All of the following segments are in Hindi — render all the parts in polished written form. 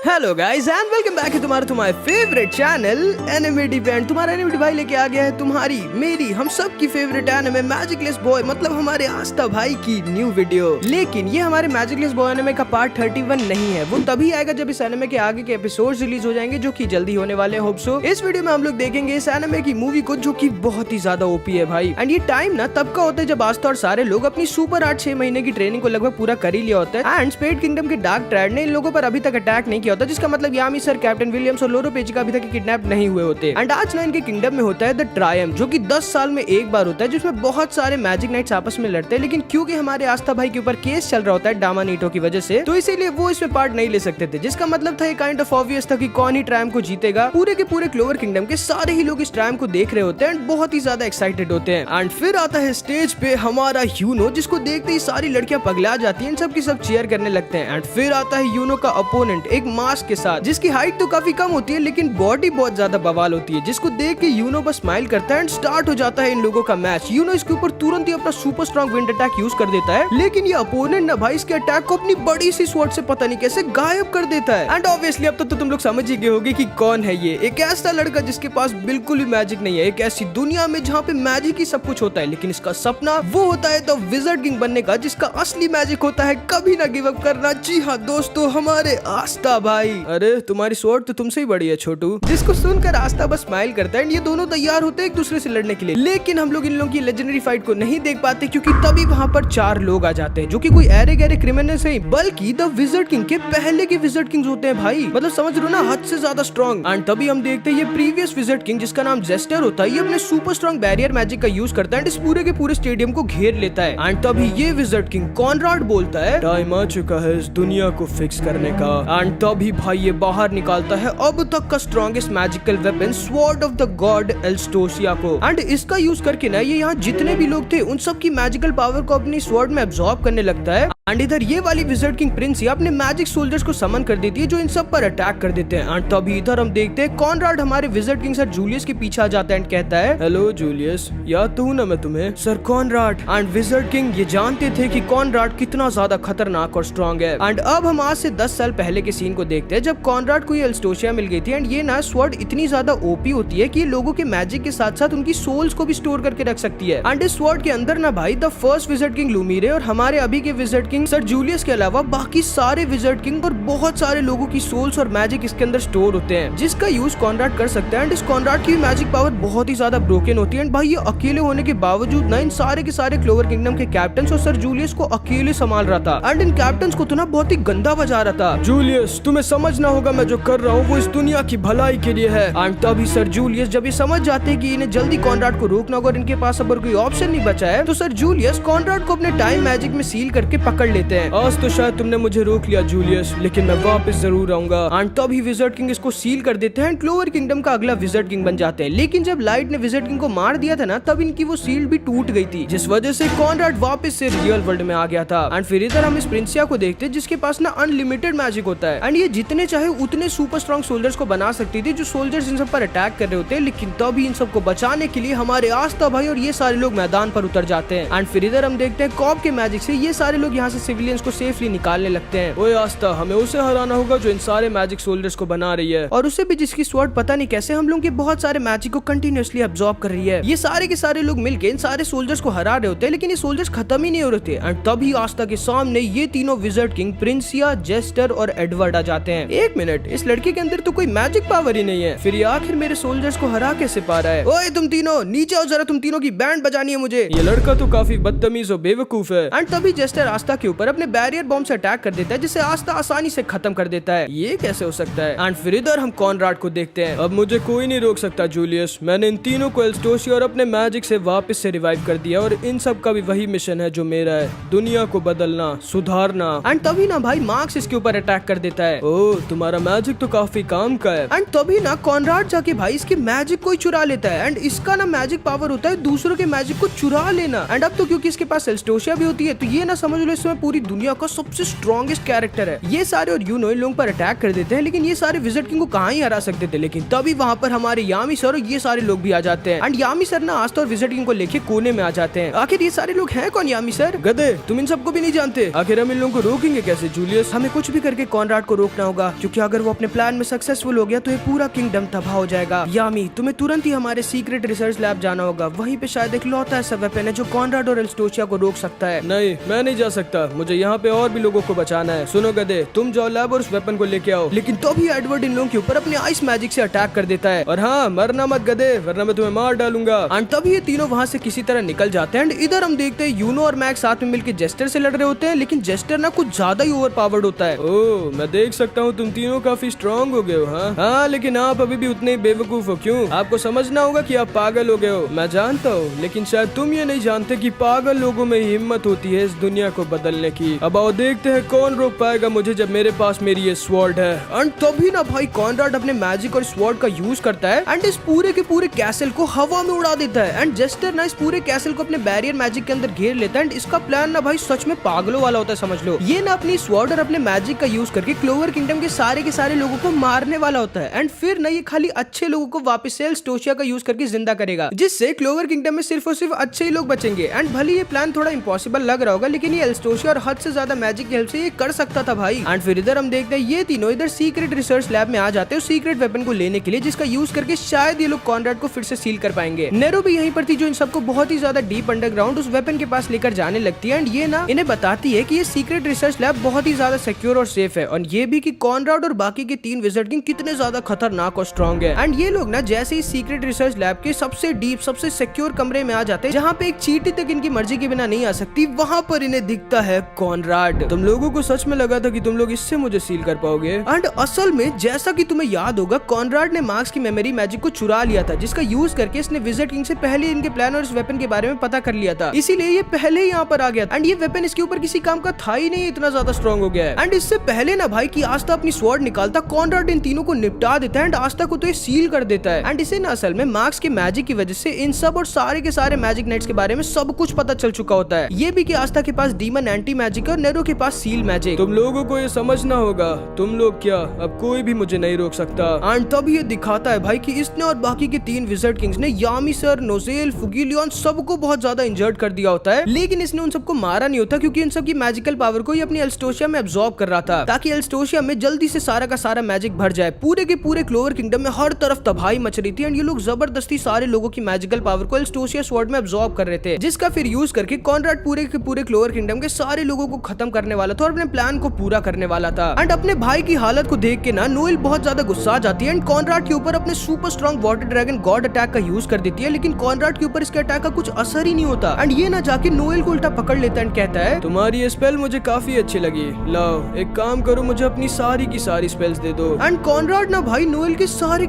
Hello guys and welcome back to तुम्हारा फेवरेट चैनल एनिमे डिपेंड। तुम्हारा एनिमे भाई लेके आ गया है तुम्हारी मेरी हम सब की फेवरेट एनिमे मैजिकलेस बॉय, मतलब हमारे आस्था भाई की न्यू वीडियो। लेकिन ये हमारे मैजिकलेस बॉय एनिमे का पार्ट 31 नहीं है, वो तभी आएगा जब इस एनिमे के आगे के एपिसोड्स रिलीज हो जाएंगे, जो कि जल्दी होने वाले हैं। होप सो इस वीडियो में हम लोग देखेंगे इस एनिमे की मूवी को, जो कि बहुत ही ज्यादा ओपी है भाई। एंड ये टाइम ना तब का होता है जब आस्था और सारे लोग अपनी सुपर 8-6 महीने की ट्रेनिंग को लगभग पूरा कर ही लिया होता है। एंड स्पेड किंगडम के डार्क ट्रायड ने इन लोगों पर अभी तक अटैक नहीं किया होता, जिसका मतलब यामी सर, कैप्टन विलियम्स और लोरो पेची का अभी तक किडनैप नहीं हुए होते। एंड आज ना इनके किंगडम में होता है द ट्रायम्फ, जो कि 10 साल में एक बार होता है, जिसमें बहुत सारे मैजिक नाइट्स आपस में लड़ते हैं। लेकिन क्योंकि हमारे आस्था भाई के ऊपर केस चल रहा होता है डामा नीटो की वजह से, तो इसीलिए वो इसमें पार्ट नहीं ले सकते थे। जिसका मतलब था ये काइंड ऑफ ऑब्वियस था कि कौन ही ट्रायम्फ को जीतेगा। पूरे के पूरे क्लोवर किंगडम के सारे ही लोग इस ट्रायम्फ को देख रहे होते हैं एंड बहुत ही ज्यादा एक्साइटेड होते हैं। एंड फिर आता है स्टेज पे हमारा यूनो, जिसको देखते ही सारी लड़कियां पगला जाती हैं, सब की सब चीयर करने लगते हैं। एंड फिर आता है यूनो का अपोनेंट एक मास्क के साथ, जिसकी हाइट तो काफी कम होती है लेकिन बॉडी बहुत ज्यादा बवाल होती है, जिसको देख के यूनो बस स्माइल करता है एंड स्टार्ट हो जाता है इन लोगों का मैच। यूनो इसके ऊपर तुरंत ही अपना super strong wind attack use कर देता है, लेकिन ये अपोनेंट ना भाई इसके अटैक को अपनी बड़ी सी स्वॉर्ड से पता नहीं कैसे गायब कर देता है। एंड ऑब्वियसली अब तो तुम लोग समझ ही गए होगे कि कौन है ये। एक ऐसा लड़का जिसके पास बिल्कुल भी मैजिक नहीं है, एक ऐसी दुनिया में जहाँ पे मैजिक ही सब कुछ होता है, लेकिन इसका सपना वो होता है द विज़र्ड किंग बनने का, जिसका असली मैजिक होता है कभी ना गिव अप करना। जी हाँ दोस्तों, हमारे आस्था भाई। अरे तुम्हारी स्वॉर्ड तो तुमसे ही बड़ी है छोटू। जिसको सुनकर आस्था बस स्माइल करता है एंड ये दोनों तैयार होते हैं एक दूसरे से लड़ने के लिए। लेकिन हम लोग इन लोगों की लेजेंडरी फाइट को नहीं देख पाते, क्योंकि तभी वहाँ पर 4 लोग आ जाते हैं, जो कि कोई ऐरे गहरे क्रिमिनल्स नहीं बल्कि द विज़र्ड किंग के पहले के विज़र्ड किंग्स होते हैं भाई। मतलब समझ रहे हो ना, हद से ज्यादा स्ट्रॉन्ग। एंड तभी हम देखते हैं ये प्रीवियस विज़र्ड किंग, जिसका नाम जेस्टर होता है, ये अपने सुपर स्ट्रॉन्ग बैरियर मैजिक का यूज करता है एंड इस पूरे के पूरे स्टेडियम को घेर लेता है। एंड तभी ये विज़र्ड किंग कॉनराड बोलता है, टाइम आ चुका है इस दुनिया को फिक्स करने का। एंड तभी भाई ये बाहर निकालता है अब तक का strongest magical weapon sword of the god एल्स्टोसिया को। एंड इसका यूज करके ना ये यहाँ जितने भी लोग थे उन सब की मैजिकल पावर को अपनी स्वॉर्ड में अब्सॉर्ब करने लगता है। एंड इधर ये वाली विज़र्ड किंग प्रिंस अपने मैजिक सोल्जर्स को समन कर देती है, जो इन सब पर अटैक कर देते हैं। एंड तभी इधर हम देखते हैं कॉनराड हमारे विज़र्ड किंग सर जूलियस के पीछे आ जाता है एंड कहता है, हेलो जूलियस, याद तो हूं ना मैं तुम्हें, sir Conrad. And wizard king ये जानते थे कि कॉनराड कितना ज्यादा खतरनाक और स्ट्रॉन्ग है। एंड अब हम आज से 10 साल पहले के सीन को देखते हैं, जब कॉनराड को ये एल्स्टोसिया मिल गई थी। एंड ये ना स्वॉर्ड इतनी ज्यादा ओपी होती है कि ये लोगों के मैजिक के साथ साथ उनकी सोल्स को भी स्टोर करके रख सकती है। एंड इस स्वॉर्ड के अंदर ना भाई द फर्स्ट विज़र्ड किंग लुमिरे और हमारे अभी के विज़र्ड किंग सर जूलियस के अलावा बाकी सारे विज़र्ड किंग और बहुत सारे लोगों की सोल्स और मैजिक इसके अंदर स्टोर होते हैं, जिसका यूज कॉनराड कर सकता है। एंड इस कॉनराड की मैजिक पावर बहुत ही ज्यादा ब्रोकन होती है। एंड भाई ये अकेले होने के बावजूद ना इन सारे के सारे क्लोवर किंगडम के कैप्टन्स और सर जूलियस को अकेले संभाल रहा था। एंड इन कैप्टन्स को तो ना बहुत ही गंदा बजा रहा था। जूलियस, तुम्हें समझना होगा मैं जो कर रहा हूँ वो इस दुनिया की भलाई के लिए है। एंड तभी सर जूलियस जब ये समझ जाते हैं कि इन्हें जल्दी कॉनराड को रोकना होगा और इनके पास अब कोई ऑप्शन नहीं बचा है, तो सर जूलियस कॉनराड को अपने टाइम मैजिक में सील करके पकड़ लेते हैं। आज तो शायद तुमने मुझे रोक लिया जूलियस, लेकिन मैं वापस जरूर आऊंगा। एंड तभी विज़र्ड किंग इसको सील कर देते हैं, क्लोवर किंगडम का अगला विज़र्ड किंग बन जाते हैं। लेकिन जब लाइट ने विज़र्ड किंग को मार दिया था ना, तब इनकी वो सील भी टूट गई थी, जिस वजह से कॉनराड वापस से रियल वर्ल्ड में आ गया था। एंड फिर इधर हम इस प्रिंसिया को देखते हैं, जिसके पास ना अनलिमिटेड मैजिक होता है। एंड ये जितने चाहे उतने सुपर स्ट्रॉन्ग सोल्जर्स को बना सकती थी, जो सोल्जर्स इन सब पर अटैक कर रहे होते हैं। लेकिन तभी इन सबको बचाने के लिए हमारे आस्था भाई और ये सारे लोग मैदान पर उतर जाते हैं। एंड फिर इधर हम देखते हैं कॉब के मैजिक से ये सारे लोग यहाँ से सिविलियंस को सेफली निकालने लगते हैं। ओए आस्था, हमें उसे हराना होगा जो इन सारे मैजिक सोल्जर्स को बना रही है, और उसे भी जिसकी स्वॉर्ड पता नहीं कैसे हम लोग के बहुत सारे मैजिक को कंटिन्यूअसली अब्सॉर्ब कर रही है। ये सारे के सारे लोग मिलकर इन सारे सोल्जर्स को हरा रहे होते हैं, लेकिन ये सोल्जर्स खत्म ही नहीं हो रहे थे। एंड तभी आस्था के सामने ये तीनों विज़र्ड किंग प्रिंसिया, जेस्टर और एडवर्ड आ जाते हैं। एक मिनट, इस लड़के के अंदर तो कोई मैजिक पावर ही नहीं है, फिर ये आखिर मेरे सोल्जर्स को हरा कैसे पा रहा है? ओए तुम तीनों नीचे आओ जरा, तुम तीनों की बैंड बजानी है मुझे। ये लड़का तो काफी बदतमीज और बेवकूफ है। एंड तभी जेस्टर आस्था के ऊपर अपने बैरियर बॉम्ब से अटैक कर देता है, जिसे आस्था आसानी से खत्म कर देता है। ये कैसे हो सकता है? एंड फिर इधर हम कॉनराड को देखते हैं। अब मुझे कोई नहीं रोक सकता जूलियस, मैंने इन तीनों को एल्स्टोसिया और अपने मैजिक से वापस से रिवाइव कर दिया, और इन सब का भी वही मिशन है जो मेरा है, दुनिया को बदलना, सुधारना। एंड तभी ना भाई मार्क्स इसके ऊपर अटैक कर देता है। ओह, तुम्हारा मैजिक तो काफी काम का है। एंड तभी ना कॉनराड जाके भाई इसके मैजिक को ही चुरा लेता है। एंड इसका ना मैजिक पावर होता है दूसरों के मैजिक को चुरा लेना। एंड अब तो क्योंकि इसके पास एल्स्टोसिया भी होती है, तो ये ना समझ लो इसमें पूरी दुनिया का सबसे स्ट्रॉन्गेस्ट कैरेक्टर है। ये सारे और यूनो इन लोगों पर अटैक कर देते हैं, लेकिन ये सारे विज़र्ड किंग को कहाँ ही हरा सकते थे। लेकिन तभी वहाँ पर हमारे यामी सर और ये सारे लोग भी आ जाते हैं। एंड यामी सर ना आस्था और विज़र्ड किंग को लेके कोने में आ जाते हैं। आखिर ये सारे लोग हैं कौन यामी सर? गधे, तुम इन सबको भी नहीं जानते? आखिर हम इन लोगों को रोकेंगे कैसे जूलियस? हमें कुछ भी करके कॉनराड को रोकना देखना होगा, क्योंकि अगर वो अपने प्लान में सक्सेसफुल हो गया तो ये पूरा किंगडम तबाह हो जाएगा। यामी, तुम्हें तुरंत ही हमारे सीक्रेट रिसर्च लैब जाना होगा, वहीं पे शायद एक लौता ऐसा वेपन है जो कॉनराड और एल्स्टोशिया को रोक सकता है। नहीं, मैं नहीं जा सकता, मुझे यहाँ पे और भी लोगों को बचाना है। सुनो गधे, तुम जाओ लैब और उस वेपन को लेके आओ। लेकिन तभी एडवर्ड इन लोगों के ऊपर अपने आइस मैजिक से अटैक कर देता है। और हाँ, मरना मत गधे, वरना मैं तुम्हें मार डालूंगा। एंड तभी ये तीनों वहाँ से किसी तरह निकल जाते हैं। एंड इधर हम देखते हैं यूनो और मैक्स साथ में मिलकर जेस्टर से लड़ रहे होते हैं, लेकिन जेस्टर ना कुछ ज्यादा ही ओवर पावर्ड होता है। ओह, मैं देख सकता हूँ तुम तीनों काफी स्ट्रॉन्ग हो गए हो। हाँ, लेकिन आप अभी भी उतने ही बेवकूफ हो। क्यों? आपको समझना होगा कि आप पागल हो गए हो। मैं जानता हूँ, लेकिन शायद तुम ये नहीं जानते कि पागल लोगों में ही हिम्मत होती है इस दुनिया को बदलने की। अब आओ देखते हैं कौन रोक पाएगा मुझे जब मेरे पास मेरी ये स्वॉर्ड है। एंड तभी ना भाई कॉनराड अपने मैजिक और स्वॉर्ड का यूज करता है एंड इस पूरे के पूरे कैसल को हवा में उड़ा देता है। एंड जेस्टर ना इस पूरे कैसल को अपने बैरियर मैजिक के अंदर घेर लेता है। एंड इसका प्लान ना भाई सच में पागलों वाला होता है, समझ लो। ये ना अपनी स्वॉर्ड और अपने मैजिक का यूज करके क्लोवर किंगडम के सारे लोगों को मारने वाला होता है। एंड फिर ना ये खाली अच्छे लोगों को वापस से एल्स्टोशिया का यूज करके जिंदा करेगा, जिससे क्लोवर किंगडम में सिर्फ और सिर्फ अच्छे ही लोग बचेंगे। एंड भले ये प्लान थोड़ा इम्पॉसिबल लग रहा होगा, लेकिन ये एल्स्टोशिया और हद से ज्यादा मैजिक की हेल्प से ये कर सकता था भाई। एंड फिर इधर हम देखते हैं ये तीनों इधर सीक्रेट रिसर्च लैब में आ जाते हैं सीक्रेट वेपन को लेने के लिए, जिसका यूज करके शायद ये लोग कॉनराड को फिर से सील कर पाएंगे। नेरो भी यहीं पर थी, जो इन सबको बहुत ही ज्यादा डीप अंडरग्राउंड उस वेपन के पास लेकर जाने लगती है। एंड ये ना इन्हें बताती है कि ये सीक्रेट रिसर्च लैब बहुत ही ज्यादा सिक्योर और सेफ है, और ये भी कि कॉनराड और बाकी के 3 विज़र्ड किंग कितने ज्यादा खतरनाक और स्ट्रॉन्ग है। एंड ये लोग ना जैसे ही सीक्रेट रिसर्च लैब के सबसे डीप सबसे सिक्योर कमरे में आ जाते हैं, जहाँ पे एक चींटी तक इनकी मर्जी के बिना नहीं आ सकती, वहाँ पर इन्हें दिखता है कॉनराड। तुम लोगों को सच में लगा था कि तुम लोग इससे मुझे सील कर पाओगे? एंड असल में जैसा कि तुम्हें याद होगा, कॉनराड ने मार्क्स की मेमोरी मैजिक को चुरा लिया था, जिसका यूज करके इसने विज़र्ड किंग से पहले इनके प्लान और इस वेपन के बारे में पता कर लिया था, इसीलिए ये पहले ही यहाँ पर आ गया। एंड ये वेपन इसके ऊपर किसी काम का था ही नहीं, इतना ज्यादा स्ट्रॉन्ग हो गया है। एंड इससे पहले ना भाई कि आस्था अपनी स्वॉर्ड निकालता, कॉनराड इन तीनों को निपटा देता है एंड आस्था को तो ये सील कर देता है। एंड इसे ना असल में मार्क्स के मैजिक की वजह से इन सब और सारे के सारे मैजिक नाइट्स के बारे में सब कुछ पता चल चुका होता है। ये भी कि आस्था के पास डीमन एंटी मैजिक और नेरो के पास सील मैजिक। तुम लोगों को ये समझना होगा, तुम लोग क्या, अब कोई भी मुझे नहीं रोक सकता। एंड तब ये दिखाता है भाई कि इसने और बाकी के 3 विज़र्ड किंग्स ने यामी सर, नोजेल, फुगिलियन सबको बहुत ज्यादा इंजर्ड कर दिया होता है, लेकिन इसने उन सबको मारा नहीं होता, क्योंकि इन सब की मैजिकल पावर को ये अपनी एल्स्टोशिया में अब्सॉर्ब कर रहा था, ताकि एल्स्टोशिया में जल्दी से सारा का सारा मैजिक भर जाए। पूरे के पूरे क्लोवर किंगडम में हर तरफ तबाही मच रही थी एंड ये लोग जबरदस्ती सारे लोगों की मैजिकल पावर को एल्स्टोशिया स्वॉर्ड में अब्सॉर्ब कर रहे थे, जिसका फिर यूज करके कॉनराड पूरे के पूरे क्लोवर किंगडम के सारे लोगों को खत्म करने वाला था और अपने प्लान को पूरा करने वाला था। एंड अपने भाई की हालत को देख के ना नोएल बहुत ज्यादा गुस्सा आ जाती है एंड कॉनराड के ऊपर अपने super strong water dragon God attack का यूज कर देती है, लेकिन कॉनराड के ऊपर इसके अटैक का कुछ असर ही नहीं होता। एंड ये ना जाके नोएल को उल्टा पकड़ लेता है, कहता है तुम्हारी ये स्पेल मुझे काफी अच्छी लगी, लाओ एक काम करो, मुझे अपनी सारी की सारी स्पेल्स दे दो। एंड कॉनराड ना भाई नोएल के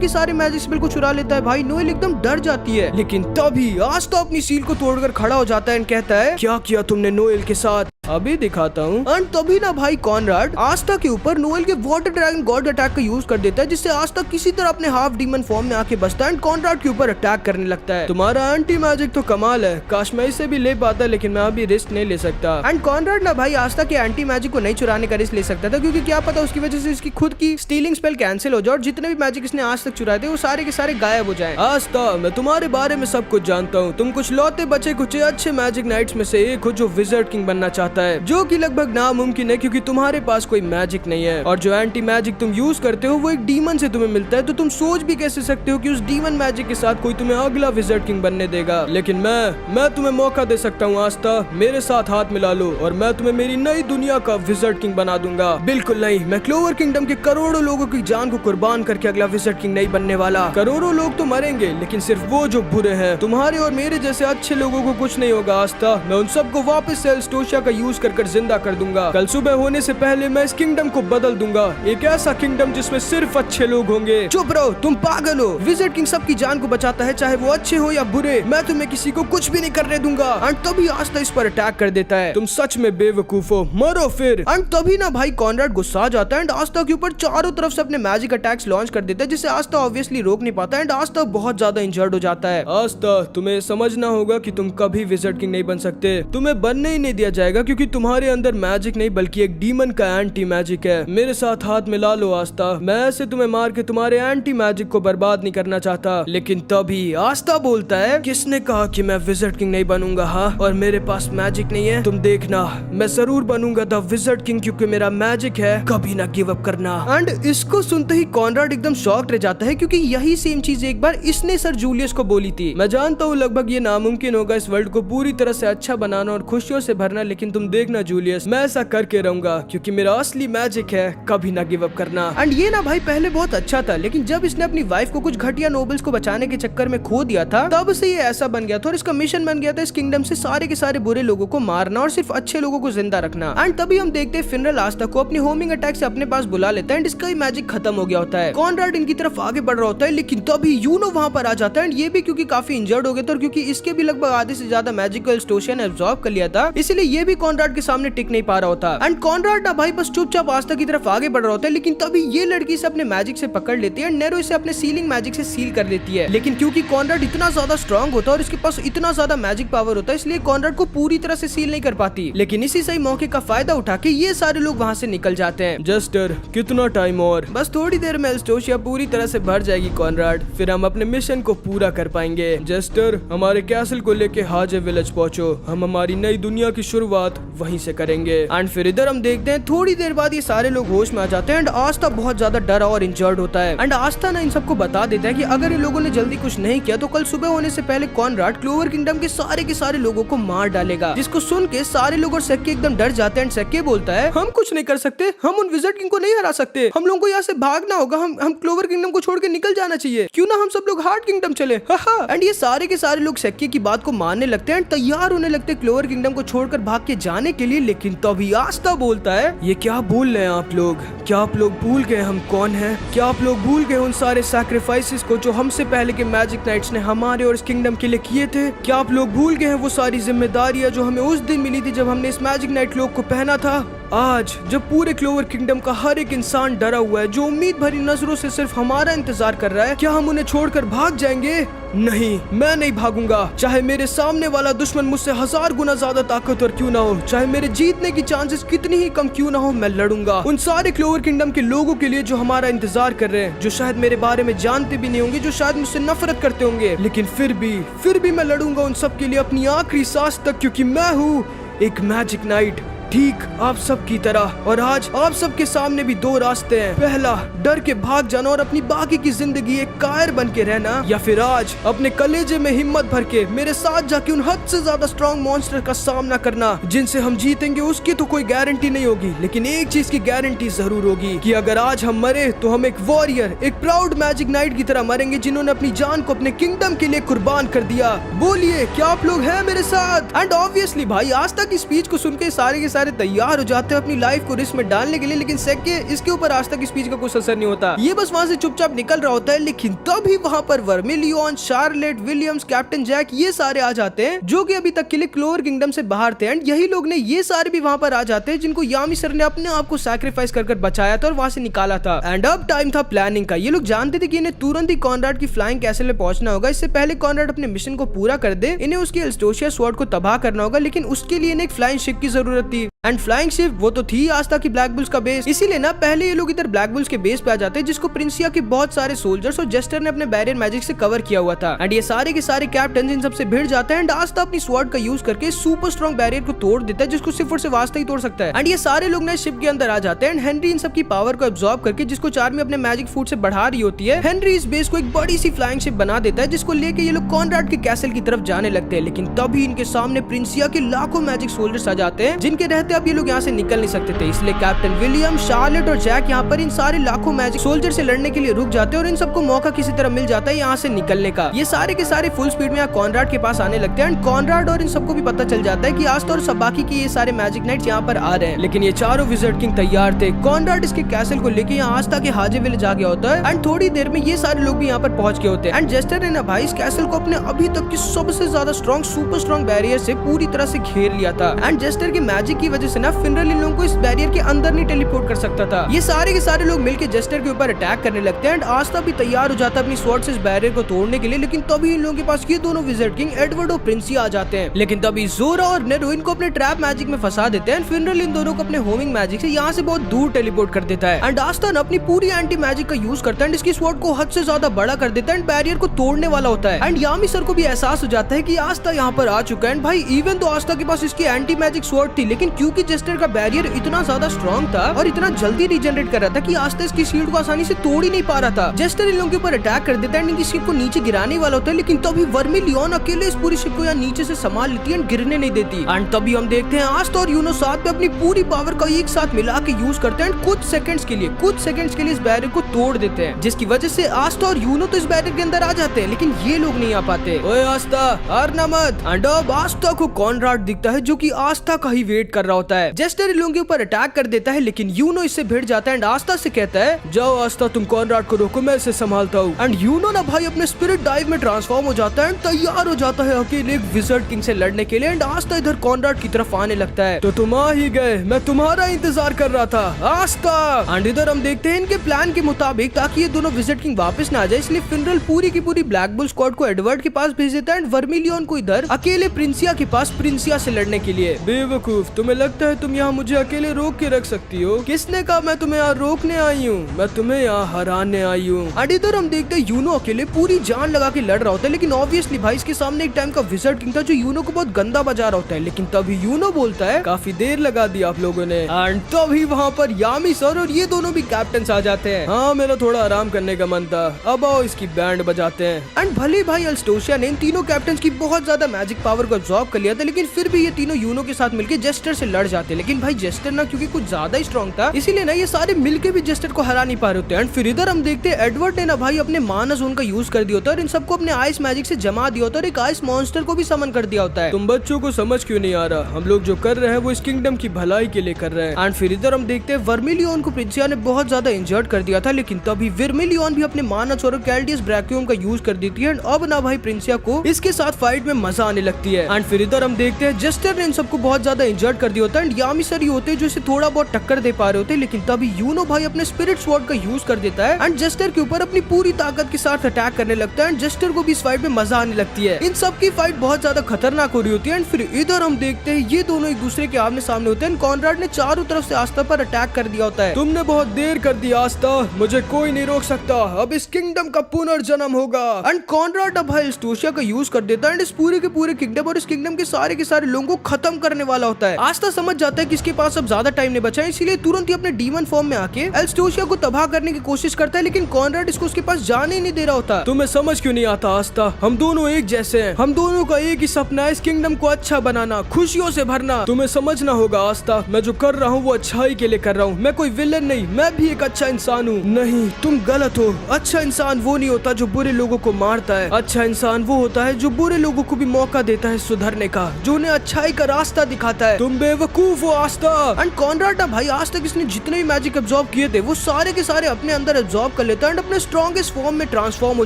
सारे मैजिक स्पेल को चुरा लेता है। भाई नोएल एकदम डर जाती है, लेकिन तभी आस्था अपनी सील को तोड़कर खड़ा हो जाता है एंड कहता है क्या किया तुमने नोएल के साथ, अभी दिखाता हूँ। एंड तभी ना भाई कॉनराड आस्था के ऊपर नोएल के वाटर ड्रैगन गॉड अटैक का यूज कर देता है, जिससे आस्था किसी तरह अपने हाफ डीमन फॉर्म में आके बसता है एंड कॉनराड के ऊपर अटैक करने लगता है। तुम्हारा एंटी मैजिक तो कमाल है, काश मैं इसे भी ले पाता, लेकिन मैं अभी रिस्क नहीं ले सकता। एंड कॉनराड ना भाई आस्था के एंटी मैजिक को नहीं चुराने का रिस्क ले सकता था, क्योंकि क्या पता उसकी वजह से इसकी खुद की स्टीलिंग स्पेल कैंसिल हो जाए और जितने भी मैजिक इसने आज तक चुराए थे वो सारे के सारे गायब हो जाए। आस्था, मैं तुम्हारे बारे में सब कुछ जानता हूँ, तुम कुछ लौते बचे कुछ अच्छे मैजिक नाइट्स में से एक हो जो विज़र्ड किंग बनना चाहता है, जो कि लगभग नामुमकिन है क्योंकि तुम्हारे पास कोई मैजिक नहीं है, और जो एंटी मैजिक तुम यूज करते हो वो एक डीमन से तुम्हें मिलता है, तो तुम सोच भी कैसे सकते हो कि उस डीमन मैजिक के साथ कोई तुम्हें अगला विज़र्ड किंग बनने देगा। लेकिन मैं तुम्हें मौका दे सकता हूँ आस्था, मेरे साथ हाथ मिला लो और मैं तुम्हें मेरी नई दुनिया का विज़र्ड किंग बना दूंगा। बिल्कुल नहीं, मैं क्लोवर किंगडम के करोड़ों लोगों की जान को कुर्बान करके अगला विज़र्ड किंग नहीं बनने वाला। करोड़ों लोग तो मरेंगे, लेकिन सिर्फ वो जो बुरे हैं, तुम्हारे और मेरे जैसे अच्छे लोगों को कुछ नहीं होगा आस्था। मैं उन सबको वापस से एल्स्टोशिया का यूज कर जिंदा कर दूंगा। कल सुबह होने से पहले मैं इस किंगडम को बदल दूंगा, एक ऐसा किंगडम जिसमें सिर्फ अच्छे लोग होंगे। चुप रहो, तुम पागल हो। विज़र्ड किंग सबकी जान को बचाता है, चाहे वो अच्छे हो या बुरे। मैं तुम्हें किसी को कुछ भी नहीं करने दूंगा। एंड तभी आस्था इस पर अटैक कर देता है। तुम सच में बेवकूफ हो, मरो फिर। एंड तभी ना भाई कॉनराड गुस्सा आ जाता है एंड आस्था के ऊपर चारों तरफ से अपने मैजिक अटैक्स लॉन्च कर देता है, जिसे आस्था ऑब्वियसली रोक नहीं पाता एंड आस्था बहुत ज्यादा इंजर्ड हो जाता है। आस्था, तुम्हें समझना होगा कि तुम कभी विज़र्ड किंग नहीं बन सकते, तुम्हें बनने ही नहीं दिया जाएगा, क्योंकि क्योंकि तुम्हारे अंदर मैजिक नहीं बल्कि एक डीमन का एंटी मैजिक है। मेरे साथ हाथ मिला लो आस्था, मैं ऐसे तुम्हें मार के तुम्हारे एंटी मैजिक को बर्बाद नहीं करना चाहता। लेकिन तभी आस्था बोलता है, किसने कहा कि मैं विज़र्ड किंग नहीं बनूंगा? हाँ, और मेरे पास मैजिक नहीं है? तुम देखना, मैं जरूर बनूंगा द विज़र्ड किंग, क्योंकि मेरा मैजिक है, कभी ना गिव अप करना। एंड इसको सुनते ही कॉनराड एकदम शॉक्ड रह जाता है, क्योंकि यही सेम चीज एक बार इसने सर जूलियस को बोली थी। मैं जानता हूँ लगभग ये नामुमकिन होगा इस वर्ल्ड को पूरी तरह से अच्छा बनाना और खुशियों से भरना, लेकिन तुम देखना जूलियस, मैं ऐसा करके रहूंगा, क्योंकि मेरा असली मैजिक है, कभी ना गिव अप करना। एंड ये ना भाई पहले बहुत अच्छा था, लेकिन जब इसने अपनी वाइफ को कुछ घटिया नोबल्स को बचाने के चक्कर में खो दिया था, तब से ये ऐसा बन गया था और इसका मिशन बन गया था इस किंगडम से सारे के सारे बुरे लोगों को मारना और सिर्फ अच्छे लोगों को जिंदा रखना। एंड तभी हम देखते हैं फिनरल आस्था को अपनी होमिंग अटैक से अपने पास बुला लेता है एंड इसका ही मैजिक खत्म हो गया होता है। कॉनराड इनकी तरफ आगे बढ़ रहा होता है, लेकिन तभी यूनो वहां पर आ जाता है एंड ये भी क्योंकि काफी इंजर्ड हो गया था और क्योंकि इसके भी लगभग आधे से ज्यादा मैजिकल एल्स्टोशिया ने एब्जॉर्ब कर लिया था, इसीलिए ये भी कॉनराड के सामने टिक नहीं पा रहा होता। एंड कॉनराड ना भाई बस चुपचाप आस्था की तरफ आगे बढ़ रहा होता है, लेकिन तभी ये लड़की से अपने मैजिक से पकड़ लेती है, नेरो इसे अपने सीलिंग मैजिक से सील कर देती है। लेकिन क्योंकि कॉनराड इतना ज्यादा स्ट्रॉन्ग होता है और इसके पास इतना ज्यादा मैजिक पावर होता है, इसलिए कॉनराड को पूरी तरह से सील नहीं कर पाती। लेकिन इसी सही मौके का फायदा उठा के ये सारे लोग वहाँ से निकल जाते हैं। जस्टर, कितना टाइम और? बस थोड़ी देर में एल्स्टोशिया पूरी तरह से भर जाएगी कॉनराड, फिर हम अपने मिशन को पूरा कर पाएंगे। जस्टर, हमारे कैसल को लेके हाजे विलेज पहुंचो, हम हमारी नई दुनिया की शुरुआत वहीं से करेंगे। एंड फिर इधर हम देखते हैं थोड़ी देर बाद ये सारे लोग होश में आ जाते हैं एंड आस्था बहुत ज्यादा डरा और इंजर्ड होता है। एंड आस्था ना इन सबको बता देता है कि अगर ये लोगों ने जल्दी कुछ नहीं किया तो कल सुबह होने से पहले कॉनराड क्लोवर किंगडम के सारे लोगों को मार डालेगा। जिसको सुन के सारे लोग और सेक्के एकदम डर जाते हैं एंड सेक्के बोलता है, हम कुछ नहीं कर सकते, हम उन विज़र्ड किंग को नहीं हरा सकते, हम लोगों को यहाँ से भागना होगा, हम क्लोवर किंगडम को छोड़ के निकल जाना चाहिए, क्यों ना हम सब लोग हार्ट किंगडम चले। एंड ये सारे के सारे लोग सेक्के की बात को मानने लगते हैं, तैयार होने लगते हैं क्लोवर किंगडम को छोड़कर भाग के जाने के लिए। लेकिन तभी आस्था बोलता है, ये क्या बोल रहे हैं आप लोग? क्या आप लोग भूल गए हम कौन हैं? क्या आप लोग भूल गए उन सारे सैक्रिफाइसेस को जो हमसे पहले के मैजिक नाइट्स ने हमारे और इस किंगडम के लिए किए थे? क्या आप लोग भूल गए हैं वो सारी जिम्मेदारियां जो हमें उस दिन मिली थी जब हमने इस मैजिक नाइट क्लोक को पहना था? आज जब पूरे क्लोवर किंगडम का हर एक इंसान डरा हुआ है, जो उम्मीद भरी नजरों से सिर्फ हमारा इंतजार कर रहा है, क्या हम उन्हें छोड़कर भाग जाएंगे? नहीं, मैं नहीं भागूंगा। चाहे मेरे सामने वाला दुश्मन मुझसे 1000 गुना ज्यादा ताकतवर क्यों ना हो, चाहे मेरे जीतने की चांसेस कितनी ही कम क्यों ना हो, मैं लड़ूंगा उन सारे क्लोवर किंगडम के लोगों के लिए जो हमारा इंतजार कर रहे हैं, जो शायद मेरे बारे में जानते भी नहीं होंगे, जो शायद मुझसे नफरत करते होंगे, लेकिन फिर भी मैं लड़ूंगा उन सब के लिए अपनी आखिरी सांस तक, क्योंकि मैं हूँ एक मैजिक नाइट, ठीक आप सब की तरह। और आज आप सब के सामने भी दो रास्ते हैं, पहला डर के भाग जाना और अपनी बाकी की जिंदगी एक कायर बन के रहना, या फिर आज अपने कलेजे में हिम्मत भर के मेरे साथ जाके उन हद से ज्यादा स्ट्रॉन्ग मॉन्स्टर का सामना करना, जिनसे हम जीतेंगे उसकी तो कोई गारंटी नहीं होगी, लेकिन एक चीज की गारंटी जरूर होगी कि अगर आज हम मरे तो हम एक वॉरियर, एक प्राउड मैजिक नाइट की तरह मरेंगे, जिन्होंने अपनी जान को अपने किंगडम के लिए कुर्बान कर दिया। बोलिए, क्या आप लोग हैं मेरे साथ? एंड ऑब्वियसली भाई आस्था की स्पीच को सुन के सारे के सारे तैयार हो जाते हैं अपनी लाइफ को रिस्क में डालने के लिए, लेकिन सेक्के इसके ऊपर आस्था की स्पीच का कुछ असर नहीं होता, ये बस वहाँ से चुपचाप निकल रहा होता है। लेकिन तभी वहाँ पर Vermillion, Charlotte, Williams, captain Jack ये सारे आ जाते हैं, जो कि अभी तक के लिए क्लोवर किंगडम से बाहर थे। एंड यही लोग ने ये सारे भी वहाँ पर आ जाते हैं जिनको यामी सर ने अपने आप को सैक्रिफाइस कर बचाया था और वहाँ से निकाला था। एंड अब टाइम था प्लानिंग का। ये लोग जानते थे कि इन्हें तुरंत ही कॉनराड की फ्लाइंग कैसल में पहुंचना होगा, इससे पहले कॉनराड अपने मिशन को पूरा कर दे, इन्हें उसकी एल्स्टोशिया स्वॉर्ड को तबाह करना होगा, लेकिन उसके लिए इन्हें एक फ्लाइंग शिप की जरूरत थी। एंड फ्लाइंग शिप वो तो थी आस्था की ब्लैक बुल्स का बेस, इसीलिए ना पहले ये लोग इधर ब्लैक बुल्स के बेस पे आ जाते हैं, जिसको प्रिंसिया के बहुत सारे सोल्जर्स और जेस्टर ने अपने बैरियर मैजिक से कवर किया हुआ था। एंड ये सारे के सारे कैप्टन इन सबसे भिड़ जाते हैं एंड आस्था अपनी स्वॉर्ड का यूज करके सुपर स्ट्रॉन्ग बैरियर को तोड़ देता है, जिसको सिर्फ और सिर्फ आस्था ही तोड़ सकता है। एंड ये सारे लोग ना शिप के अंदर आ जाते हैं एंड हेनरी इन सबकी पावर को एब्जॉर्ब करके, जिसको चार्मी अपने मैजिक फूड से बढ़ा रही होती है, हेनरी इस बेस को एक बड़ी सी फ्लाइंग शिप बना देता है, जिसको लेके ये लोग कॉनराड के कैसल की तरफ जाने लगते हैं। लेकिन तभी इनके सामने प्रिंसिया के लाखों मैजिक सोल्जर्स आ जाते हैं, जिनके रहते अब ये लोग यहाँ से निकल नहीं सकते थे। इसलिए कैप्टन विलियम, शार्लेट और जैक यहाँ पर इन सारे लाखों मैजिक सोल्जर से लड़ने के लिए रुक जाते हैं और इन सबको मौका किसी तरह मिल जाता है यहाँ से निकलने का। ये सारे के सारे फुल स्पीड में यहाँ कॉनराड के पास आने लगते हैं एंड कॉनराड और इन सबको भी पता चल जाता है कि आस्था और बाकी के ये सारे मैजिक नाइट्स यहाँ पर आ रहे हैं। लेकिन ये चारों विज़र्ड किंग तैयार थे। कॉनराड इसके कैसल को लेके यहाँ आस्था के हाजे विलेज आ गया होता है एंड थोड़ी देर में ये सारे लोग भी यहाँ पर पहुंच गए होते हैं। एंड जेस्टर ने ना भाई इस कैसल को अपने अभी तक की सबसे ज्यादा स्ट्रॉन्ग सुपर स्ट्रॉन्ग बैरियर से पूरी तरह से घेर लिया था। एंड जेस्टर के मैजिक की वजह से ना फिनरल इन लोगों को इस बैरियर के अंदर नहीं टेलीपोर्ट कर सकता था। ये सारे के सारे लोग मिलकर जेस्टर के ऊपर अटैक करने लगते हैं एंड आस्था भी तैयार हो जाता है अपनी स्वॉर्ड से इस बैरियर को तोड़ने के लिए, लेकिन तभी इन लोगों के पास ये दोनों विज़र्ड किंग एडवर्ड और प्रिंसिया आ जाते हैं। लेकिन तभी जोरा और नेरो इनको अपने ट्रैप मैजिक में फंसा देते हैं। फिनरल इन दोनों को अपने होमिंग मैजिक से यहाँ से बहुत दूर टेलीपोर्ट कर देता है एंड आस्था अपनी पूरी एंटी मैजिक का यूज करता है, इसकी स्वॉर्ड को हद से ज्यादा बड़ा कर देता है एंड बैरियर को तोड़ने वाला होता है। एंड यामी सर को भी एहसास हो जाता है कि आस्था यहाँ पर आ चुका है। भाई इवन तो आस्था के पास इसकी एंटी मैजिक स्वॉर्ड थी, लेकिन क्योंकि जेस्टर का बैरियर इतना ज्यादा स्ट्रॉन्ग था और इतना जल्दी रीजनरेट कर रहा था कि आस्था इसकी शील्ड को आसानी से तोड़ ही नहीं पा रहा था। जेस्टर इन लोगों के ऊपर अटैक कर देता है एंड इनकी शिप को नीचे गिराने वाला होता है, लेकिन तभी वर्मिलियन अकेले इस पूरी शिप को यहाँ नीचे से संभाल लेती है एंड गिरने नहीं देती। एंड तभी हम देखते हैं आस्था और यूनो साथ में अपनी पूरी पावर का एक साथ मिला के यूज करते हैं, कुछ सेकंड्स के लिए इस बैरियर को तोड़ देते हैं, जिसकी वजह से आस्था और यूनो तो इस बैरियर के अंदर आ जाते हैं, लेकिन ये लोग नहीं आ पाते। ओए आस्था हारना मत। एंड अब आस्था को कॉनराड दिखता है जो कि आस्था का ही वेट कर रहा होता है। जेस्टर इन लोगों के ऊपर अटैक कर देता है, लेकिन यूनो इससे भिड़ जाता है एंड आस्था से कहता है जाओ आस्था तुम कॉनराड को रोको, मैं इसे संभालता हूँ। एंड यूनो ना भाई अपने स्पिरिट डाइव में ट्रांसफॉर्म हो जाता है एंड तैयार हो जाता है अकेले एक विज़र्ड किंग से लड़ने के लिए। एंड आस्था इधर कॉनराड की तरफ आने लगता है। तो तुम आ ही गए, मैं तुम्हारा इंतजार कर रहा था आस्था। एंड इधर हम देखते हैं इनके प्लान के मुताबिक ताकि ये दोनों विज़र्ड किंग वापस ना आ जाए, इसलिए फिनरल पूरी की पूरी ब्लैक बुल स्क्वाड को एडवर्ड के पास भेज देता है एंड वर्मिलियन को इधर अकेले प्रिंसिया के पास प्रिंसिया से लड़ने के लिए। बेवकूफ, तुम्हें लगता है तुम यहाँ मुझे अकेले रोक के रख सकती हो? किसने कहा मैं तुम्हें यहाँ रोकने आई हूँ? मैं तुम्हें यहाँ हराने आई हूँ। एंड इधर हम देखते हैं यूनो अकेले पूरी जान लगा के लड़ रहा होता है, लेकिन ऑब्वियसली भाई इसके सामने एक टाइम का विज़र्ड किंग था जो यूनो को बहुत गंदा बजा रहा होता है। लेकिन तभी यूनो बोलता है काफी देर लगा दी आप लोगों ने। एंड तभी वहाँ पर यामी सर और ये दोनों भी कैप्टन आ जाते हैं। हाँ मेरा थोड़ा आराम करने का मन था, अब आओ इसकी बैंड बजाते हैं। एंड भले भाई एल्स्टोशिया ने इन तीनों कैप्टन की बहुत ज्यादा मैजिक पावर को अब्सॉर्ब कर लिया था, लेकिन फिर भी ये तीनों यूनो के साथ मिलकर जेस्टर से लड़ जाते। लेकिन भाई जेस्टर ना क्योंकि कुछ ज्यादा ही स्ट्रॉन्ग था, इसीलिए ना ये सारे मिलके भी जेस्टर को हरा नहीं पा रहे होते। एंड फिर इधर हम देखते हैं एडवर्ड ने ना भाई अपने माना जोन का यूज कर दिया होता है और इन सबको अपने आइस मैजिक से जमा दिया होता है और एक आइस मॉन्स्टर को भी समन कर दिया होता है। तुम बच्चों को समझ क्यों नहीं आ रहा? हम लोग जो कर रहे हैं वो इस किंगडम की भलाई के लिए कर रहे हैं। एंड फिर इधर हम देखते हैं वर्मिलियन को प्रिंसिया ने बहुत ज्यादा इंजर्ड कर दिया था, लेकिन तभी वर्मिलियन भी अपने माना और कैल्डियस ब्रैकियम का यूज कर देती है। अब ना भाई प्रिंसिया को इसके साथ फाइट में मजा आने लगती है। एंड फिर इधर हम देखते हैं जेस्टर ने इन सबको बहुत ज्यादा इंजर्ड कर दिया होता है एंड यामी सर ही होते हैं जो इसे थोड़ा बहुत टक्कर दे पा रहे होते हैं, लेकिन तभी यूनो भाई अपने स्पिरिट स्वॉर्ड का यूज कर देता है एंड जेस्टर के ऊपर अपनी पूरी ताकत के साथ अटैक करने लगता है एंड जेस्टर को भी इस फाइट में मजा आने लगती है। इन सब की फाइट बहुत ज्यादा खतरनाक हो रही होती है। एंड फिर इधर हम देखते हैं ये दोनों एक दूसरे के आमने सामने होते हैं। कॉनराड ने चारों तरफ से आस्था पर अटैक कर दिया होता है। तुमने बहुत देर कर दी आस्था, मुझे कोई नहीं रोक सकता, अब इस किंगडम का पुनर्जन्म होगा। एंड कॉनराड अब भाई एल्स्टोशिया का यूज कर देता है एंड इस पूरे के पूरे किंगडम और इस किंगडम के सारे लोगों को खत्म करने वाला होता है। आस्था समझ जाता है कि इसके पास अब ज्यादा टाइम नहीं बचा है, इसीलिए तुरंत ही अपने डीमन फॉर्म में आके एल्स्टोशिया को तबाह करने की कोशिश करता है, लेकिन कॉनराड इसको उसके पास जाने ही नहीं दे रहा होता। तुम्हें समझ क्यों नहीं आता आस्था? हम दोनों एक जैसे हैं, हम दोनों का एक ही सपना है इस किंगडम को अच्छा बनाना, खुशियों से भरना। तुम्हें समझना होगा आस्था, मैं जो कर रहा हूँ वो अच्छाई के लिए कर रहा हूँ, मैं कोई विलन नहीं, मैं भी एक अच्छा इंसान हूँ। नहीं, तुम गलत हो। अच्छा इंसान वो नहीं होता जो बुरे लोगों को मारता है, अच्छा इंसान वो होता है जो बुरे लोगों को भी मौका देता है सुधरने का, जो उन्हें अच्छाई का रास्ता दिखाता है। तुम बेवकूफ हो आस्था। एंड कॉनराड भाई आज तक इसने जितने भी मैजिक एब्जॉर्ब किए थे वो सारे के सारे अपने अंदर एब्जॉर्ब कर लेता है एंड अपने स्ट्रॉन्गेस्ट फॉर्म में ट्रांसफॉर्म हो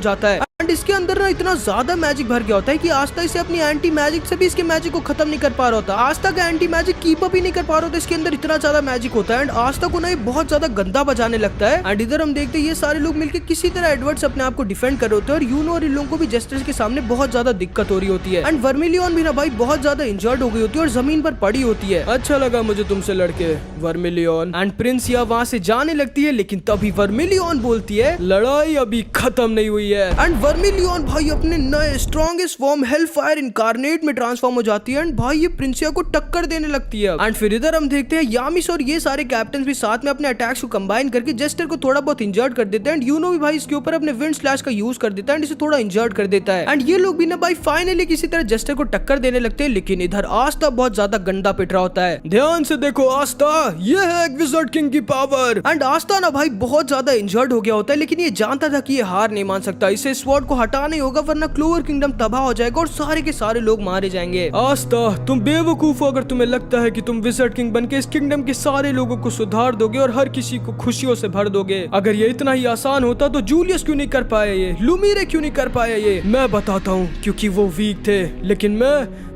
जाता है। एंड इसके अंदर ना इतना ज्यादा मैजिक भर गया होता है कि आस्था इसे अपनी एंटी मैजिक से भी इसके मैजिक को खत्म नहीं कर पा रहा होता। आस्था का एंटी मैजिक कीप अप ही नहीं कर पा रहा होता, इसके अंदर इतना ज्यादा मैजिक होता है। एंड आस्था को ना ये बहुत ज्यादा गंदा बजाने लगता है। एंड इधर हम देखते हैं ये सारे लोग मिलकर किसी तरह एडवर्ड से अपने आप को डिफेंड कर रहे होते हैं और यूनो और इन लोगों को भी जेस्टर के सामने बहुत ज्यादा दिक्कत हो रही होती है। एंड वर्मिलियन भी ना भाई बहुत ज्यादा इंजर्ड हो गई होती है और जमीन पर पड़ी होती है। अच्छा लगा मुझे तुमसे लड़के वर्मिलियन। एंड प्रिंसिया वहाँ से जाने लगती है, लेकिन तभी वर्मिलियन बोलती है लड़ाई अभी खत्म नहीं हुई है। एंड वर्मिलियन भाई अपने नए स्ट्रॉन्गेस्ट फॉर्म हेलफायर इनकार्नेट में ट्रांसफॉर्म हो जाती है एंड भाई ये प्रिंसिया को टक्कर देने लगती है। एंड फिर इधर हम देखते हैं यामिस और ये सारे कैप्टन भी साथ में अपने अटैक्स को कंबाइन करके जेस्टर को थोड़ा बहुत इंजर्ड कर देते हैं। एंड यूनो भी भाई इसके ऊपर अपने विंड स्लैश का यूज कर देता है एंड इसे थोड़ा इंजर्ड कर देता है। एंड ये लोग भी ना भाई फाइनली किसी तरह जेस्टर को टक्कर देने लगते हैं, लेकिन इधर आस्था बहुत ज्यादा गंदा पिट रहा होता है। ध्यान से देखो आस्था, ये है एक विज़र्ड किंग की पावर। एंड आस्था ना भाई बहुत ज्यादा इंजर्ड हो गया होता है, लेकिन ये जानता था कि ये हार नहीं मान सकता, इसे स्वॉर्ड को हटाना ही होगा, वरना क्लोवर किंगडम तबाह हो जाएगा और सारे के सारे लोग मारे जाएंगे। आस्था, तुम बेवकूफ हो अगर तुम्हें लगता है कि तुम विजर्ड किंग बनके इस किंगडम के सारे लोगों को सुधार दोगे और हर किसी को खुशियों से भर दोगे। अगर ये इतना ही आसान होता तो जूलियस क्यों नहीं कर पाया ये, लुमिरे क्यों नहीं कर पाया ये? मैं बताता हूँ, क्योंकि वो वीक थे, लेकिन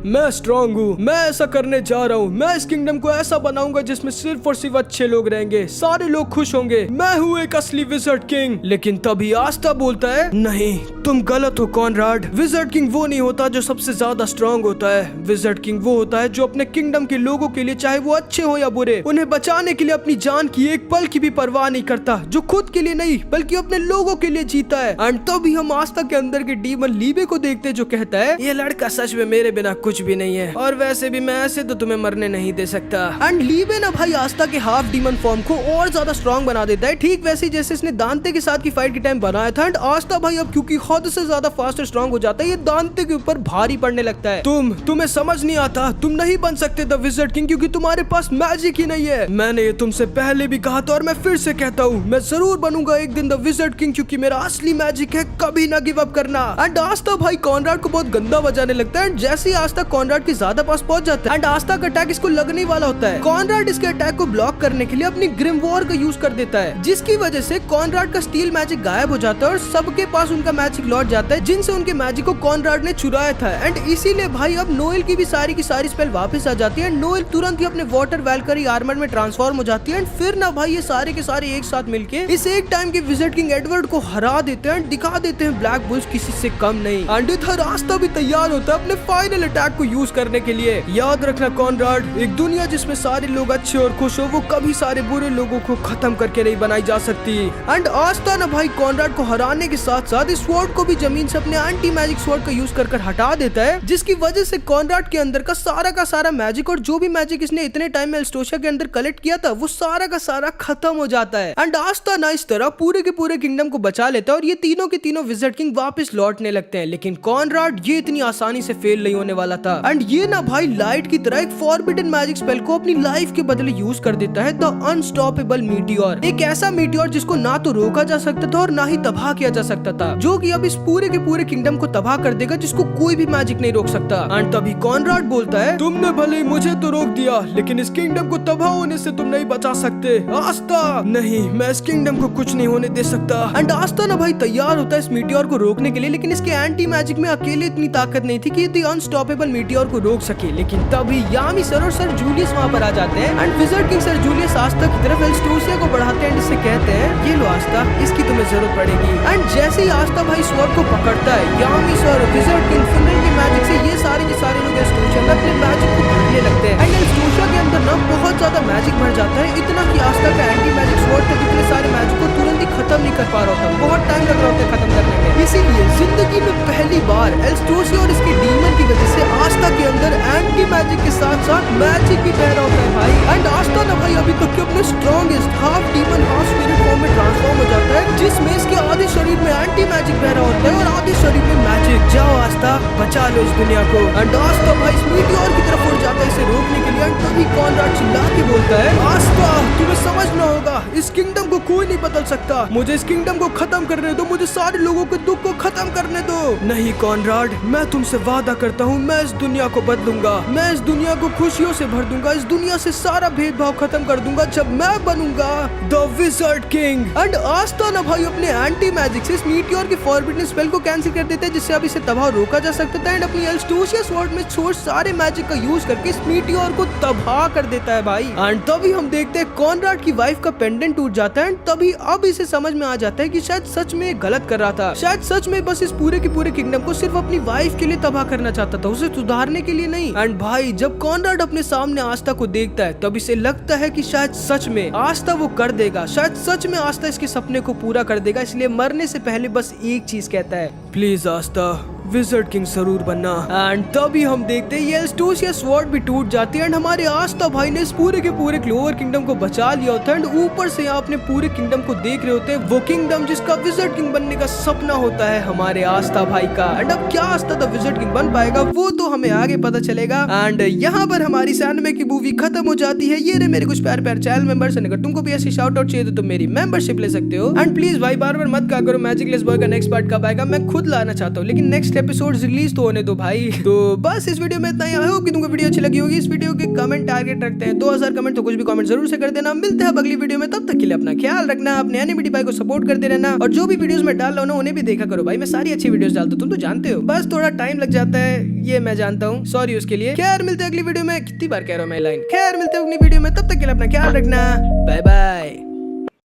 मैं स्ट्रांग हूँ। मैं ऐसा करने जा रहा हूँ। मैं इस किंगडम को ऐसा बनाऊंगा जिसमें सिर्फ और सिर्फ अच्छे लोग रहेंगे, सारे लोग खुश होंगे। मैं हूँ एक असली विजर्ड किंग। लेकिन तभी आस्था बोलता है, नहीं, तुम गलत हो कॉनराड। विजर्ड किंग वो नहीं होता जो सबसे ज्यादा स्ट्रांग होता है। विजर्ड किंग वो होता है जो अपने किंगडम के लोगों के लिए, चाहे वो अच्छे हो या बुरे, उन्हें बचाने के लिए अपनी जान की एक पल की भी परवाह नहीं करता, जो खुद के लिए नहीं बल्कि अपने लोगों के लिए जीता है। एंड तभी हम आस्था के अंदर के डीमन लीबे को देखते जो कहता है, ये लड़का सच में मेरे बिना कुछ भी नहीं है, और वैसे भी मैं ऐसे तो तुम्हें मरने नहीं दे सकता। एंड लीबे ना भाई आस्था के हाफ डीमन फॉर्म को और ज्यादा स्ट्रांग बना देता है, ठीक वैसे ही जैसे इसने दांते के साथ की फाइट के टाइम बनाया था। एंड आस्था भाई अब क्योंकि हद से ज्यादा फास्ट और स्ट्रांग हो जाता है, ये दांते के ऊपर भारी पड़ने लगता है। तुम्हें समझ नहीं आता, तुम नहीं बन सकते द विजर्ड किंग, क्योंकि तुम्हारे पास मैजिक ही नहीं है। मैंने ये तुमसे पहले भी कहा था और मैं फिर से कहता हूँ, मैं जरूर बनूंगा एक दिन द विजर्ड किंग, क्योंकि मेरा असली मैजिक है, कभी ना गिव अप करना। एंड आस्था भाई कॉनराड को बहुत गंदा बजाने लगता है। जैसे ही आस्था कॉनराड के ज्यादा पास पहुंच जाता है एंड आस्था का अटैक इसको लगने वाला होता है, कॉनराड इसके अटैक को ब्लॉक करने के लिए अपनी ग्रिम वॉर का यूज कर देता है, जिसकी वजह से कॉनराड का स्टील मैजिक गायब हो जाता है और सबके पास उनका मैजिक लौट जाता है, जिनसे उनके मैजिक को कॉनराड ने चुराया था। एंड इसीलिए भाई अब नोएल की भी सारी की सारी स्पेल वापस आ जाती है। नोएल तुरंत ही अपने वाटर वैल्करी आर्मर में ट्रांसफॉर्म हो जाती है। एंड फिर ना भाई ये सारे के सारे एक साथ मिलके इस एक टाइम के विजर्ड किंग एडवर्ड को हरा देते हैं, दिखा देते हैं ब्लैक बुल्स किसी से कम नहीं। एंड इधर आस्था भी तैयार होता है अपने फाइनल अटैक को यूज करने के लिए। याद रखना कॉनराड, एक दुनिया जिसमें सारे लोग अच्छे और खुश हो, वो कभी सारे बुरे लोगों को खत्म करके नहीं बनाई जा सकती। एंड आस्था ना भाई कॉनराड को हराने के साथ साथ इस स्वॉर्ड को भी जमीन से अपने एंटी मैजिक स्वॉर्ड का यूज कर हटा देता है, जिसकी वजह से कॉनराड के अंदर का सारा मैजिक और जो भी मैजिक इसने इतने टाइम में एल्स्टोशिया के अंदर कलेक्ट किया था, वो सारा का सारा खत्म हो जाता है। एंड आस्था ना इस तरह पूरे के पूरे किंगडम को बचा लेता है और ये तीनों के तीनों विजर्ड किंग वापस लौटने लगते हैं। लेकिन कॉनराड ये इतनी आसानी से फेल नहीं होने वाला था। एंड ये ना भाई लाइट की तरह एक फॉरबिडन मैजिक स्पेल को अपनी लाइफ के बदले यूज कर देता है, द अनस्टॉपेबल मीटियोर। एक ऐसा मीटियोर जिसको ना तो रोका जा सकता था और ना ही तबाह किया जा सकता था, जो कि अब इस पूरे के पूरे किंगडम को तबाह कर देगा, जिसको कोई भी मैजिक नहीं रोक सकता। एंड तभी कॉनराड बोलता है, तुमने भले मुझे तो रोक दिया, लेकिन इस किंगडम को तबाह होने से तुम नहीं बचा सकते। आस्था, नहीं, मैं इस किंगडम को कुछ नहीं होने दे सकता। एंड आस्था ना भाई तैयार होता है इस मीटियोर को रोकने के लिए, लेकिन इसके एंटी मैजिक में अकेले इतनी ताकत नहीं थी कि ये अनस्टॉपेबल मीटियोर को रोक सके। लेकिन तभी यामी सर और सर जूलियस वहाँ पर आ जाते हैं। And wizard king sir Julius Asta की तरफ एल्स्टोशिया को बढ़ाते हैं, जिससे कहते हैं, ये लो आस्था, इसकी तुम्हें जरूरत पड़ेगी। एंड जैसे ही आस्था भाई स्वॉर्ड को पकड़ता है, यामी सर, विजर्ड किंग, फिनल के मैजिक से ये सारे के सारे लोग एल्स्टोशिया में अपने मैजिक को भरने लगते हैं। एंड एल्स्टोशिया के अंदर ना बहुत ज्यादा मैजिक भर जाता है, इतना कि आस्था का एंटी मैजिक स्वॉर्ड तक इतने सारे मैजिक को तुरंत ही खत्म नहीं कर पा रहा होता, बहुत टाइम लग रहा होता है खत्म करने में। इसीलिए जिंदगी में पहली बार एल्स्टोशिया और इसके डीमन की वजह से आस्था के अंदर एंटी मैजिक के साथ साथ मैजिक भी पैदा होता है भाई। एंड आस्था ना भाई अभी तक के अपने strongest half demon half spirit form में ट्रांसफॉर्म हो जाता है, जिसमें इसके आधे शरीर में एंटी मैजिक पैदा होता है और आधे शरीर में मैजिक। जाओ आस्था, बचा लो इस दुनिया को। एंड आस्था भाई इस मीटियोर की तरफ उड़ जाता है इसे रोकने के लिए। एंड तभी कॉनराड चिल्ला के बोलता है, आस्था, तुम्हें समझना होगा, इस किंगडम को कोई नहीं बदल सकता। मुझे इस किंगडम को खत्म करने दो, मुझे सारे लोगों के दुख को खत्म करने दो। नहीं कॉनराड, मैं तुमसे वादा करता हूँ, मैं इस दुनिया को बदलूंगा, मैं इस दुनिया को खुशियों से भर दूंगा, इस दुनिया से सारा भेदभाव खत्म कर दूंगा जब मैं बनूंगा द विजर्ड किंग। एंड आस्था ना भाई अपने एंटी मैजिक से इस मीटियोर के फॉरबिडन स्पेल को कैंसिल कर देते हैं, जिससे अब इसे तबाह रोका जा सकता था। एंड अपनी एल्स्टोशिया स्वॉर्ड में छोड़ सारे मैजिक का यूज करके इस मीटियोर को तबाह कर देता है भाई। एंड तभी हम देखते हैं कॉनराड की वाइफ का पेंडेंट टूट जाता है। एंड तभी अब इसे समझ में आ जाता है कि शायद सच में गलत कर रहा था, शायद सच में बस इस पूरे के पूरे किंगडम को सिर्फ अपनी वाइफ के लिए तबाह करना चाहता था, उसे सुधारने के लिए नहीं। एंड भाई जब कॉनराड अपने सामने आस्था को देखता है, तब इसे लगता है कि शायद सच में आस्था वो कर देगा, शायद सच में आस्था इसके सपने को पूरा कर देगा। इसलिए मरने से पहले बस एक चीज कहता है, प्लीज आस्था, विजर्ड किंग जरूर बनना। एंड तभी हम देखते हैं ये एस्टोसिया स्वॉर्ड भी टूट जाती है एंड हमारे आस्था भाई ने इस पूरे के पूरे क्लोवर किंगडम को बचा लिया होता है। एंड ऊपर से आप अपने पूरे किंगडम को देख रहे होते हैं, वो किंगडम जिसका विजर्ड किंग बनने का सपना होता है हमारे आस्था भाई का। एंड अब क्या आस्था द विजर्ड किंग बन पाएगा वो तो हमें आगे पता चलेगा। एंड यहाँ पर हमारी एनिमे की मूवी खत्म हो जाती है। ये रहे मेरे कुछ प्यारे प्यारे चैनल मेंबर्स, अगर तुमको भी ऐसी शाउट आउट चाहिए तो तुम मेरी मेंबरशिप ले सकते हो। एंड प्लीज भाई बार बार मत कहा करो मैजिकलेस बॉय का नेक्स्ट पार्ट कब आएगा, मैं खुद लाना चाहता हूँ, लेकिन नेक्स्ट एपिसोड रिलीज तो होने दो भाई। तो बस इस वीडियो में इतना ही। आई होप कि तुमको वीडियो अच्छी लगी होगी। इस वीडियो के कमेंट टारगेट रखते हैं 2000 कमेंट, तो कुछ भी कमेंट जरूर से कर देना। मिलते हैं अगली वीडियो में, तब तक के लिए अपना ख्याल रखना, अपने एनिमेटी भाई को सपोर्ट करते रहना और जो भी वीडियोस मैं डाल रहा हूँ उन्हें भी देखा करो भाई। मैं सारी अच्छी वीडियोस डालता हूँ, तुम तो जानते हो, बस थोड़ा टाइम लग जाता है, ये मैं जानता हूँ, सॉरी उसके लिए। खैर मिलते हैं अगली वीडियो में, कितनी बार कह रहा हूँ मैं लाइन। खैर मिलते हैं अगली वीडियो में, तब तक के लिए अपना ख्याल रखना, बाय बाय।